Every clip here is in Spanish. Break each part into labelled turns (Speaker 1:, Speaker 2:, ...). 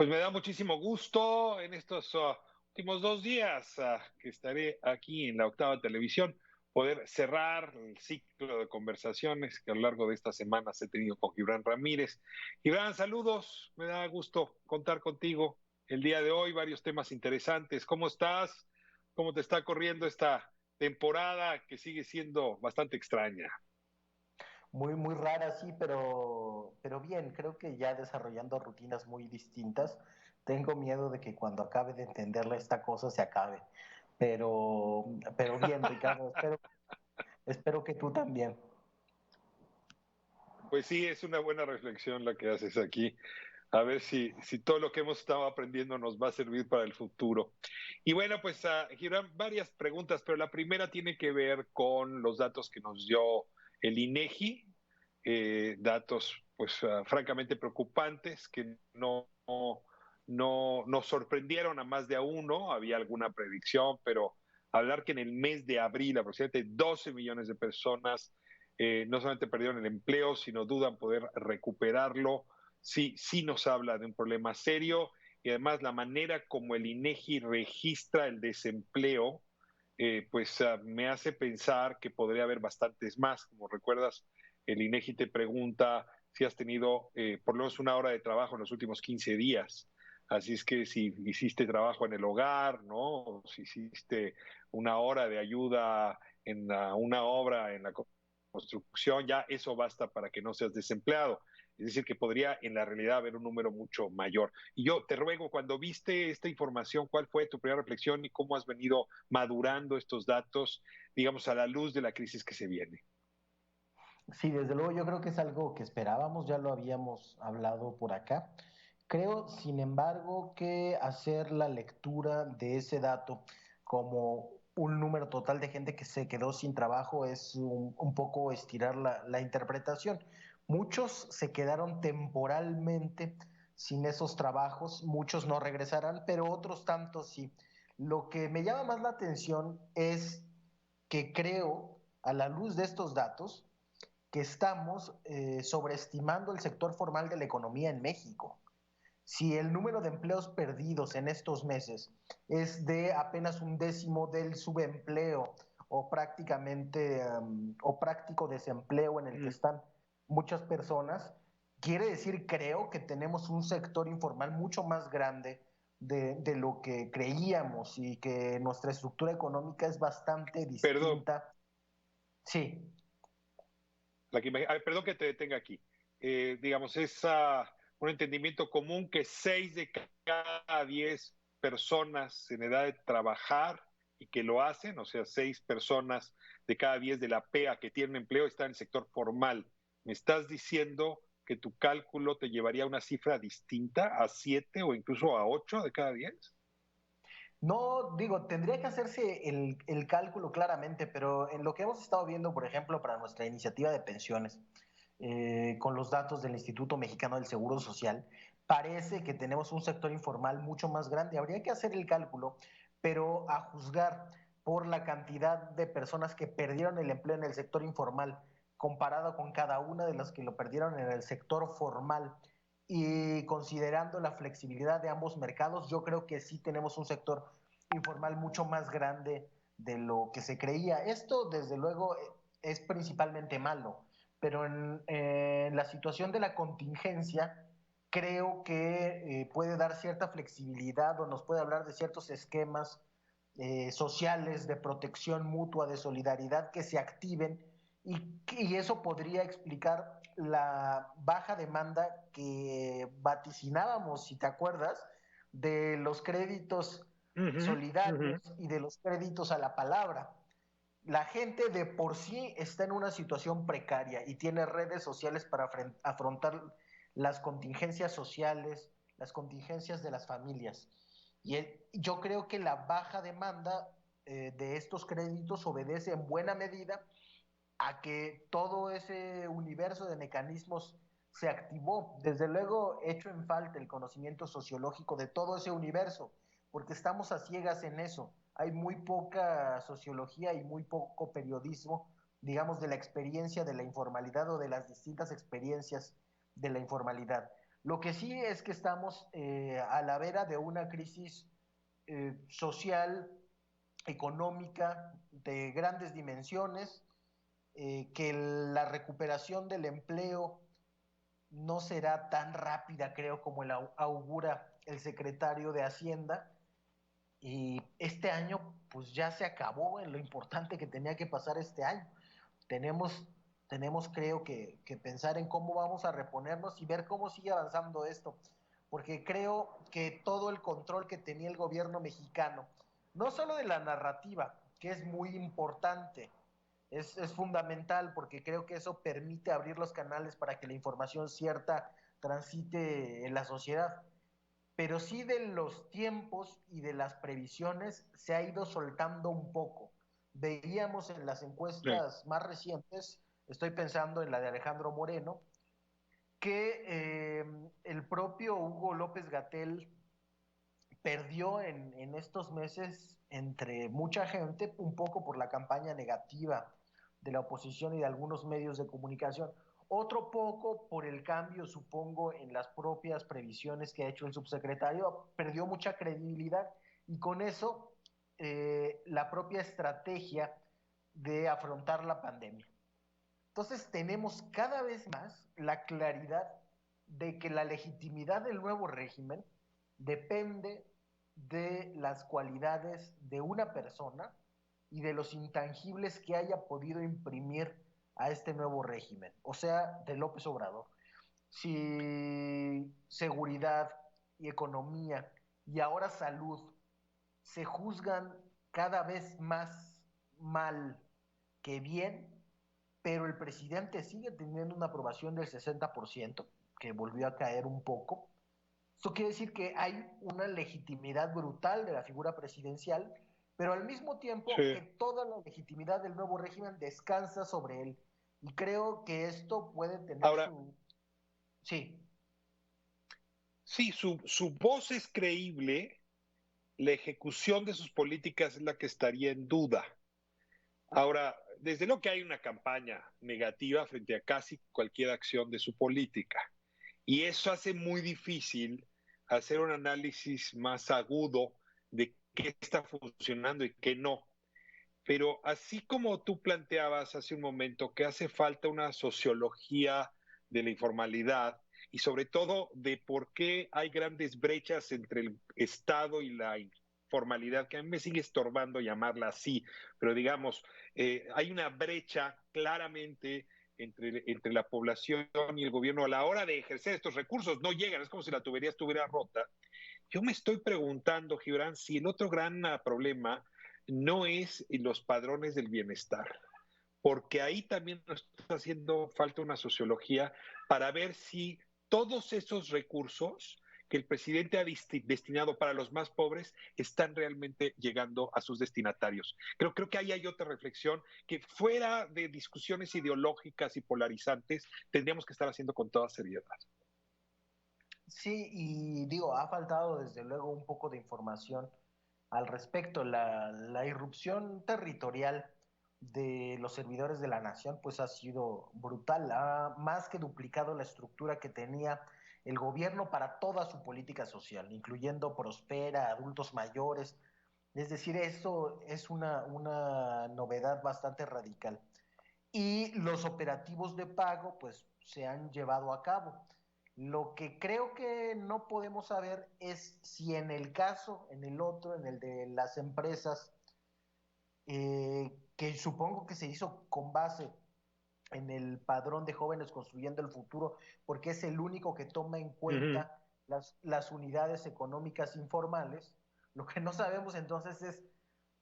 Speaker 1: Pues me da muchísimo gusto en estos últimos 2 días que estaré aquí en la Octava Televisión, poder cerrar el ciclo de conversaciones que a lo largo de estas semanas he tenido con Gibran Ramírez. Gibran, saludos, me da gusto contar contigo el día de hoy, varios temas interesantes. ¿Cómo estás? ¿Cómo te está corriendo esta temporada que sigue siendo bastante extraña?
Speaker 2: Muy rara, sí, pero bien, creo que ya desarrollando rutinas muy distintas, tengo miedo de que cuando acabe de entenderla esta cosa se acabe. Pero bien, Ricardo, espero que tú también.
Speaker 1: Pues sí, es una buena reflexión la que haces aquí. A ver si todo lo que hemos estado aprendiendo nos va a servir para el futuro. Y bueno, pues Gibran, varias preguntas, pero la primera tiene que ver con los datos que nos dio el INEGI, datos pues francamente preocupantes que no nos sorprendieron a más de a uno, había alguna predicción, pero hablar que en el mes de abril aproximadamente 12 millones de personas no solamente perdieron el empleo, sino dudan poder recuperarlo, sí nos habla de un problema serio y además la manera como el INEGI registra el desempleo, pues me hace pensar que podría haber bastantes más. Como recuerdas, el INEGI te pregunta si has tenido por lo menos una hora de trabajo en los últimos 15 días. Así es que si hiciste trabajo en el hogar, ¿no? O si hiciste una hora de ayuda en una obra en la construcción, ya eso basta para que no seas desempleado. Es decir, que podría en la realidad haber un número mucho mayor. Y yo te ruego, cuando viste esta información, ¿cuál fue tu primera reflexión y cómo has venido madurando estos datos, digamos, a la luz de la crisis que se viene?
Speaker 2: Sí, desde luego yo creo que es algo que esperábamos, ya lo habíamos hablado por acá. Creo, sin embargo, que hacer la lectura de ese dato como un número total de gente que se quedó sin trabajo es un poco estirar la interpretación. Muchos se quedaron temporalmente sin esos trabajos, muchos no regresarán, pero otros tantos sí. Lo que me llama más la atención es que creo, a la luz de estos datos, que estamos sobreestimando el sector formal de la economía en México. Si el número de empleos perdidos en estos meses es de apenas un décimo del subempleo o prácticamente o práctico desempleo en el que
Speaker 1: Mm.
Speaker 2: están muchas personas, quiere decir, creo, que tenemos un sector informal mucho más grande de lo que creíamos y que nuestra estructura económica es bastante
Speaker 1: Perdón,
Speaker 2: distinta. Sí,
Speaker 1: perdón que te detenga aquí. Digamos, es un entendimiento común que 6 de cada 10 personas en edad de trabajar y que lo hacen, o sea, 6 personas de cada 10 de la PEA que tienen empleo están en el sector formal. ¿Me estás diciendo que tu cálculo te llevaría a una cifra distinta, a 7 o incluso a 8 de cada 10?
Speaker 2: no, digo, tendría que hacerse el cálculo claramente, pero en lo que hemos estado viendo, por ejemplo, para nuestra iniciativa de pensiones, con los datos del Instituto Mexicano del Seguro Social, parece que tenemos un sector informal mucho más grande. Habría que hacer el cálculo, pero a juzgar por la cantidad de personas que perdieron el empleo en el sector informal, comparado con cada una de las que lo perdieron en el sector formal, y considerando la flexibilidad de ambos mercados, yo creo que sí tenemos un sector informal mucho más grande de lo que se creía. Esto, desde luego, es principalmente malo, pero en la situación de la contingencia, creo que puede dar cierta flexibilidad o nos puede hablar de ciertos esquemas sociales de protección mutua, de solidaridad que se activen y eso podría explicar la baja demanda que vaticinábamos, si te acuerdas, de los créditos
Speaker 1: Uh -huh, uh -huh.
Speaker 2: solidarios y de los créditos a la palabra. La gente de por sí está en una situación precaria y tiene redes sociales para afrontar las contingencias sociales, las contingencias de las familias. Yo creo que la baja demanda de estos créditos obedece en buena medida a que todo ese universo de mecanismos se activó. Desde luego, hecho en falta el conocimiento sociológico de todo ese universo, porque estamos a ciegas en eso. Hay muy poca sociología y muy poco periodismo, digamos, de la experiencia de la informalidad o de las distintas experiencias de la informalidad. Lo que sí es que estamos a la vera de una crisis social, económica, de grandes dimensiones, que la recuperación del empleo no será tan rápida, creo, como el augura el secretario de Hacienda. Y este año, pues ya se acabó en lo importante que tenía que pasar este año. Tenemos, tenemos creo que pensar en cómo vamos a reponernos y ver cómo sigue avanzando esto, porque creo que todo el control que tenía el gobierno mexicano, no solo de la narrativa, que es muy importante, es fundamental porque creo que eso permite abrir los canales para que la información cierta transite en la sociedad, pero sí de los tiempos y de las previsiones se ha ido soltando un poco. Veíamos en las
Speaker 1: Sí,
Speaker 2: encuestas más recientes, estoy pensando en la de Alejandro Moreno, que el propio Hugo López Gatell perdió en estos meses entre mucha gente, un poco por la campaña negativa de la oposición y de algunos medios de comunicación, otro poco por el cambio, supongo, en las propias previsiones que ha hecho el subsecretario, perdió mucha credibilidad y con eso la propia estrategia de afrontar la pandemia. Entonces tenemos cada vez más la claridad de que la legitimidad del nuevo régimen depende de las cualidades de una persona y de los intangibles que haya podido imprimir a este nuevo régimen, o sea, de López Obrador. Si seguridad y economía y ahora salud se juzgan cada vez más mal que bien, pero el presidente sigue teniendo una aprobación del 60%, que volvió a caer un poco. Esto quiere decir que hay una legitimidad brutal de la figura presidencial, pero al mismo tiempo que
Speaker 1: sí.
Speaker 2: toda la legitimidad del nuevo régimen descansa sobre él. Y creo que esto puede tener
Speaker 1: Ahora,
Speaker 2: su... Sí,
Speaker 1: sí, su voz es creíble, la ejecución de sus políticas es la que estaría en duda. Ahora, desde lo que hay una campaña negativa frente a casi cualquier acción de su política, y eso hace muy difícil hacer un análisis más agudo de qué está funcionando y qué no. Pero así como tú planteabas hace un momento que hace falta una sociología de la informalidad y sobre todo de por qué hay grandes brechas entre el Estado y la informalidad, que a mí me sigue estorbando llamarla así, pero digamos, hay una brecha claramente entre la población y el gobierno a la hora de ejercer estos recursos. No llegan, es como si la tubería estuviera rota. Yo me estoy preguntando, Gibran, si el otro gran problema no es los padrones del bienestar, porque ahí también nos está haciendo falta una sociología para ver si todos esos recursos que el presidente ha destinado para los más pobres están realmente llegando a sus destinatarios. Creo que ahí hay otra reflexión que fuera de discusiones ideológicas y polarizantes tendríamos que estar haciendo con toda seriedad.
Speaker 2: sí, y digo, ha faltado desde luego un poco de información al respecto. La irrupción territorial de los servidores de la nación pues ha sido brutal, ha más que duplicado la estructura que tenía el gobierno para toda su política social, incluyendo Prospera, adultos mayores. Es decir, eso es una novedad bastante radical. Y los operativos de pago pues se han llevado a cabo. Lo que creo que no podemos saber es si en el caso, en el otro, en el de las empresas, que supongo que se hizo con base en el padrón de jóvenes construyendo el futuro, porque es el único que toma en
Speaker 1: Uh -huh.
Speaker 2: cuenta las unidades económicas informales. Lo que no sabemos entonces es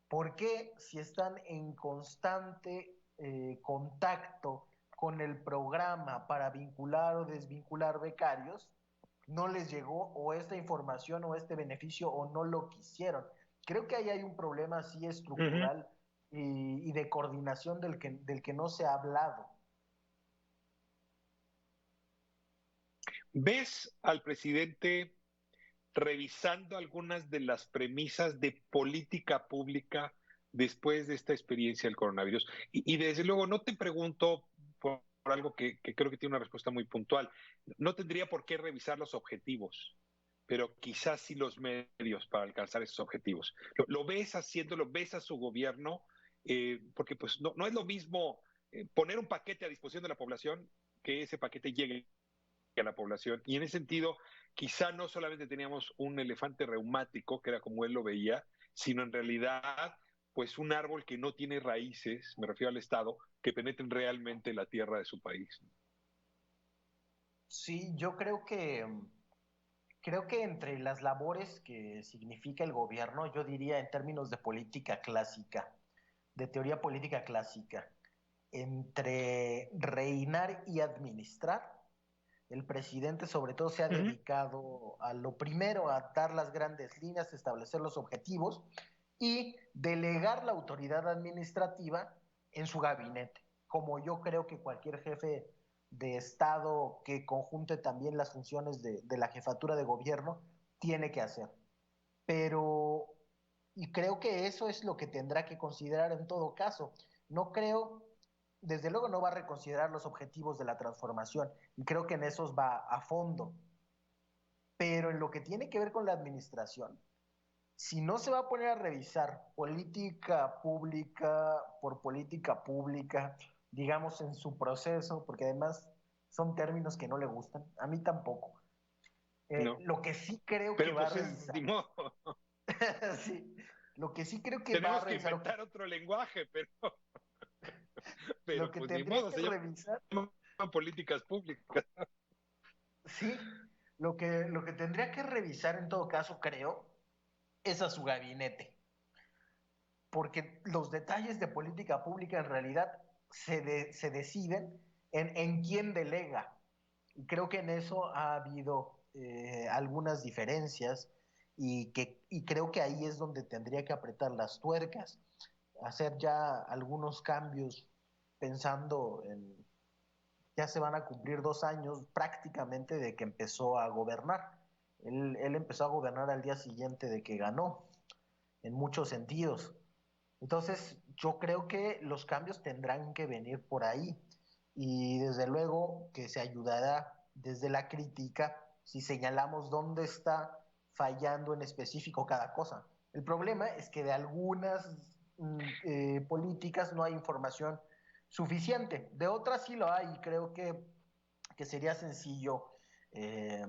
Speaker 2: por qué, si están en constante contacto con el programa para vincular o desvincular becarios, no les llegó o esta información o este beneficio o no lo quisieron. Creo que ahí hay un problema así
Speaker 1: Uh -huh.
Speaker 2: estructural y de coordinación del que no se ha hablado.
Speaker 1: ¿Ves al presidente revisando algunas de las premisas de política pública después de esta experiencia del coronavirus? Y desde luego, no te pregunto por algo que creo que tiene una respuesta muy puntual. No tendría por qué revisar los objetivos, pero quizás sí los medios para alcanzar esos objetivos. Lo ves haciéndolo, ves a su gobierno, porque pues no es lo mismo poner un paquete a disposición de la población que ese paquete llegue a la población. Y en ese sentido, quizá no solamente teníamos un elefante reumático, que era como él lo veía, sino en realidad, pues un árbol que no tiene raíces, me refiero al Estado, que penetren realmente la tierra de su país.
Speaker 2: Sí, yo creo que entre las labores que significa el gobierno, yo diría en términos de política clásica, de teoría política clásica, entre reinar y administrar, el presidente sobre todo se ha
Speaker 1: Uh -huh.
Speaker 2: dedicado a lo primero, a dar las grandes líneas, establecer los objetivos y delegar la autoridad administrativa en su gabinete, como yo creo que cualquier jefe de Estado que conjunte también las funciones de la jefatura de gobierno tiene que hacer. Pero, y creo que eso es lo que tendrá que considerar en todo caso. No creo, desde luego no va a reconsiderar los objetivos de la transformación, y creo que en esos va a fondo. Pero en lo que tiene que ver con la administración, si no se va a poner a revisar política pública por política pública, digamos en su proceso, porque además son términos que no le gustan, a mí tampoco.
Speaker 1: No.
Speaker 2: Lo que sí creo que
Speaker 1: Pero
Speaker 2: va a
Speaker 1: pues es,
Speaker 2: revisar,
Speaker 1: ni modo.
Speaker 2: sí, lo que sí creo que va a
Speaker 1: Tenemos que
Speaker 2: revisar,
Speaker 1: inventar otro lenguaje,
Speaker 2: lo
Speaker 1: pero
Speaker 2: que
Speaker 1: pues ni
Speaker 2: tendría
Speaker 1: modo,
Speaker 2: que
Speaker 1: se
Speaker 2: revisar,
Speaker 1: llaman políticas públicas.
Speaker 2: sí, lo que tendría que revisar en todo caso, creo, es a su gabinete, porque los detalles de política pública en realidad se deciden en quién delega. Y creo que en eso ha habido algunas diferencias y creo que ahí es donde tendría que apretar las tuercas, hacer ya algunos cambios pensando en, ya se van a cumplir 2 años prácticamente de que empezó a gobernar. Él empezó a gobernar al día siguiente de que ganó, en muchos sentidos. Entonces, yo creo que los cambios tendrán que venir por ahí y desde luego que se ayudará desde la crítica si señalamos dónde está fallando en específico cada cosa. El problema es que de algunas políticas no hay información suficiente, de otras sí lo hay y creo que sería sencillo eh,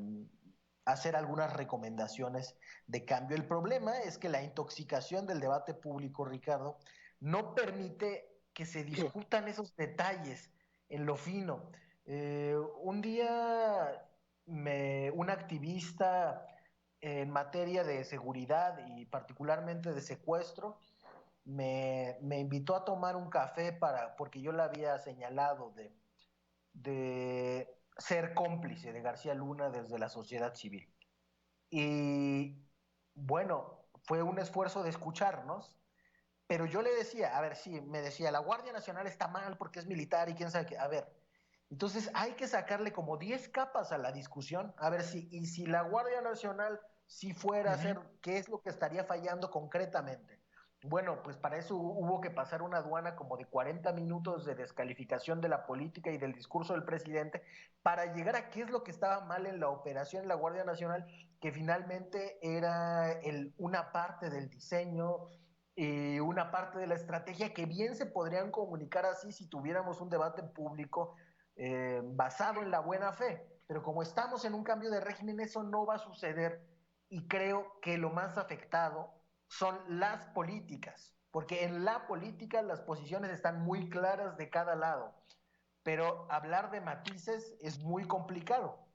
Speaker 2: hacer algunas recomendaciones de cambio. El problema es que la intoxicación del debate público, Ricardo, no permite que se discutan esos detalles en lo fino. Un día un activista en materia de seguridad y particularmente de secuestro me invitó a tomar un café porque yo le había señalado de ser cómplice de García Luna desde la sociedad civil. Y bueno, fue un esfuerzo de escucharnos, pero yo le decía, a ver, sí, me decía, la Guardia Nacional está mal porque es militar y quién sabe qué. A ver, entonces hay que sacarle como 10 capas a la discusión, a ver si la Guardia Nacional si fuera a hacer, ¿qué es lo que estaría fallando concretamente? Bueno, pues para eso hubo que pasar una aduana como de 40 minutos de descalificación de la política y del discurso del presidente para llegar a qué es lo que estaba mal en la operación de la Guardia Nacional, que finalmente era una parte del diseño y una parte de la estrategia que bien se podrían comunicar así si tuviéramos un debate público basado en la buena fe. Pero como estamos en un cambio de régimen, eso no va a suceder y creo que lo más afectado son las políticas, porque en la política las posiciones están muy claras de cada lado, pero hablar de matices es muy complicado.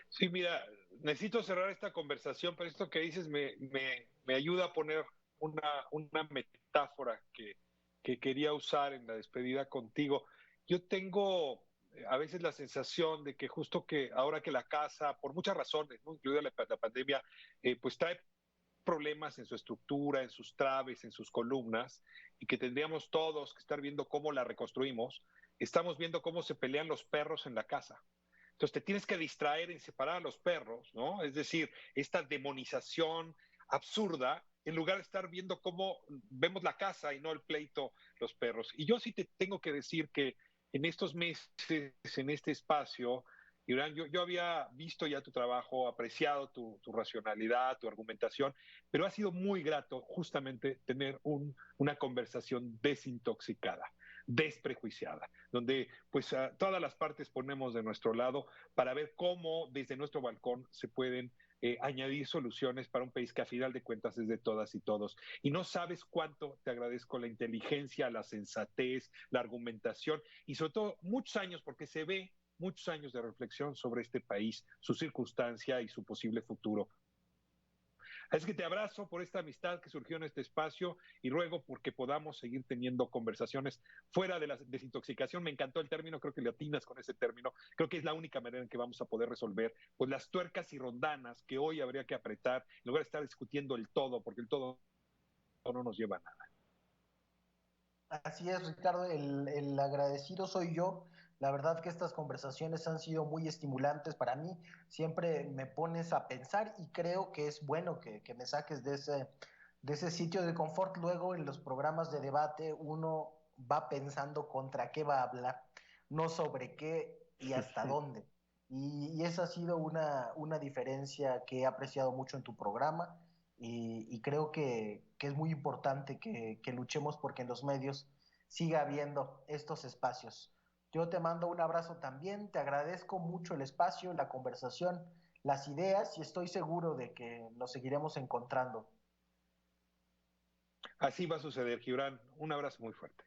Speaker 1: Sí, mira, necesito cerrar esta conversación, pero esto que dices me ayuda a poner una metáfora que quería usar en la despedida contigo. Yo tengo a veces la sensación de que justo que ahora que la casa, por muchas razones, ¿no? Incluida la pandemia, pues trae problemas en su estructura, en sus traves, en sus columnas, y que tendríamos todos que estar viendo cómo la reconstruimos, estamos viendo cómo se pelean los perros en la casa. Entonces te tienes que distraer en separar a los perros, ¿no? Es decir, esta demonización absurda, en lugar de estar viendo cómo vemos la casa y no el pleito, los perros. Y yo sí te tengo que decir que en estos meses, en este espacio, Irán, yo había visto ya tu trabajo, apreciado tu racionalidad, tu argumentación, pero ha sido muy grato justamente tener una conversación desintoxicada, desprejuiciada, donde pues todas las partes ponemos de nuestro lado para ver cómo desde nuestro balcón se pueden añadir soluciones para un país que a final de cuentas es de todas y todos. Y no sabes cuánto te agradezco la inteligencia, la sensatez, la argumentación y sobre todo muchos años, porque se ve muchos años de reflexión sobre este país, su circunstancia y su posible futuro. Es que te abrazo por esta amistad que surgió en este espacio y ruego porque podamos seguir teniendo conversaciones fuera de la desintoxicación. Me encantó el término, creo que le atinas con ese término. Creo que es la única manera en que vamos a poder resolver pues las tuercas y rondanas que hoy habría que apretar en lugar de estar discutiendo el todo, porque el todo no nos lleva a nada.
Speaker 2: Así es, Ricardo, el agradecido soy yo. La verdad que estas conversaciones han sido muy estimulantes para mí. Siempre me pones a pensar y creo que es bueno que me saques de ese sitio de confort. Luego en los programas de debate uno va pensando contra qué va a hablar, no sobre qué y hasta dónde. Y esa ha sido una diferencia que he apreciado mucho en tu programa y creo que es muy importante que luchemos porque en los medios siga habiendo estos espacios. Yo te mando un abrazo también, te agradezco mucho el espacio, la conversación, las ideas y estoy seguro de que nos seguiremos encontrando.
Speaker 1: Así va a suceder, Gibran. Un abrazo muy fuerte.